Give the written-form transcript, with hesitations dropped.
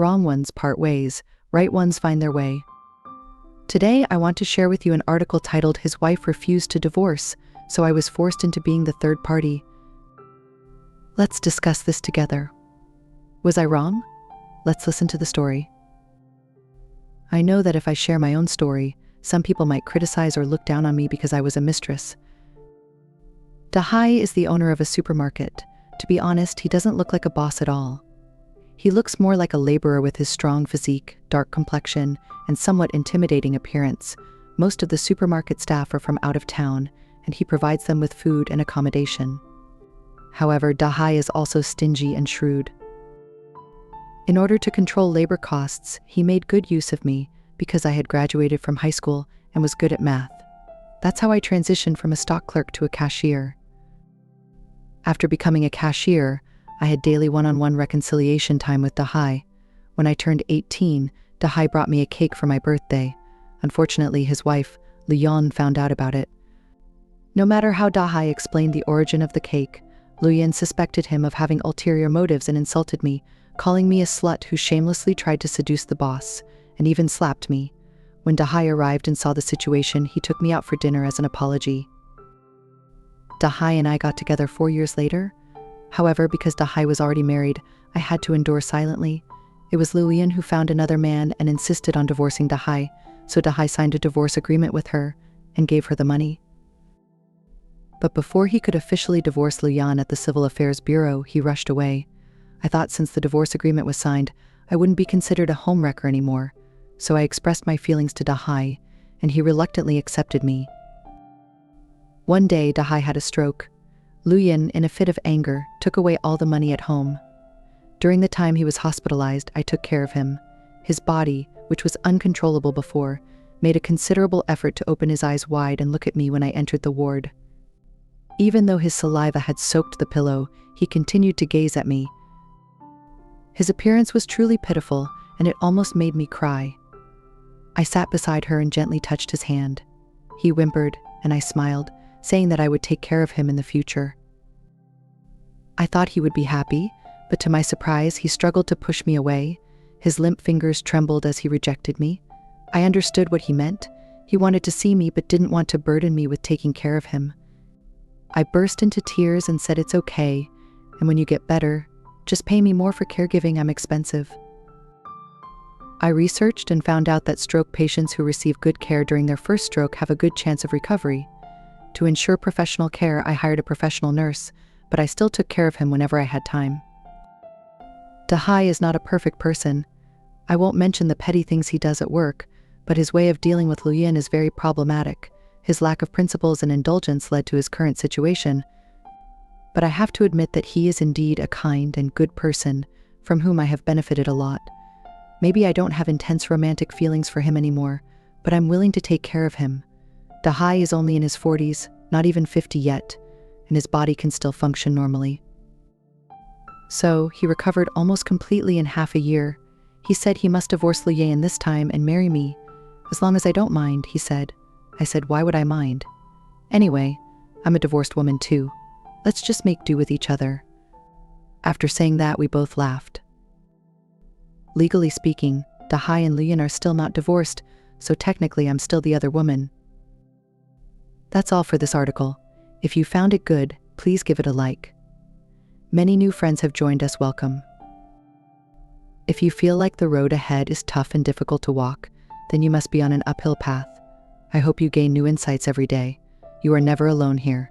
Wrong ones part ways, right ones find their way. Today, I want to share with you an article titled "His Wife Refused to Divorce, so I was forced into being the third party." Let's discuss this together. Was I wrong? Let's listen to the story. I know that if I share my own story, some people might criticize or look down on me because I was a mistress. Dahai is the owner of a supermarket. To be honest, he doesn't look like a boss at all. He looks more like a laborer with his strong physique, dark complexion, and somewhat intimidating appearance. Most of the supermarket staff are from out of town, and he provides them with food and accommodation. However, Dahai is also stingy and shrewd. In order to control labor costs, he made good use of me because I had graduated from high school and was good at math. That's how I transitioned from a stock clerk to a cashier. After becoming a cashier, I had daily one-on-one reconciliation time with Dahai. When I turned 18, Dahai brought me a cake for my birthday. Unfortunately, his wife, Luyan, found out about it. No matter how Dahai explained the origin of the cake, Luyan suspected him of having ulterior motives and insulted me, calling me a slut who shamelessly tried to seduce the boss, and even slapped me. When Dahai arrived and saw the situation, he took me out for dinner as an apology. Dahai and I got together 4 years later. However, because Dahai was already married, I had to endure silently. It was Luyan who found another man and insisted on divorcing Dahai, so Dahai signed a divorce agreement with her and gave her the money. But before he could officially divorce Luyan at the Civil Affairs Bureau, he rushed away. I thought since the divorce agreement was signed, I wouldn't be considered a homewrecker anymore, so I expressed my feelings to Dahai, and he reluctantly accepted me. One day, Dahai had a stroke. Luyan, in a fit of anger, took away all the money at home. During the time he was hospitalized, I took care of him. His body, which was uncontrollable before, made a considerable effort to open his eyes wide and look at me when I entered the ward. Even though his saliva had soaked the pillow, he continued to gaze at me. His appearance was truly pitiful, and it almost made me cry. I sat beside her and gently touched his hand. He whimpered, and I smiled, saying that I would take care of him in the future. I thought he would be happy, but to my surprise, he struggled to push me away. His limp fingers trembled as he rejected me. I understood what he meant. He wanted to see me but didn't want to burden me with taking care of him. I burst into tears and said it's okay, and when you get better, just pay me more for caregiving, I'm expensive. I researched and found out that stroke patients who receive good care during their first stroke have a good chance of recovery. To ensure professional care, I hired a professional nurse, but I still took care of him whenever I had time. Dahai is not a perfect person. I won't mention the petty things he does at work, but his way of dealing with Luyan is very problematic. His lack of principles and indulgence led to his current situation. But I have to admit that he is indeed a kind and good person, from whom I have benefited a lot. Maybe I don't have intense romantic feelings for him anymore, but I'm willing to take care of him. Dahai is only in his 40s, not even 50 yet, and his body can still function normally. So, he recovered almost completely in half a year. He said he must divorce Luyan this time and marry me. As long as I don't mind, he said. I said, why would I mind? Anyway, I'm a divorced woman too. Let's just make do with each other. After saying that, we both laughed. Legally speaking, Dahai and Luyan are still not divorced, so technically I'm still the other woman. That's all for this article. If you found it good, please give it a like. Many new friends have joined us, welcome. If you feel like the road ahead is tough and difficult to walk, then you must be on an uphill path. I hope you gain new insights every day. You are never alone here.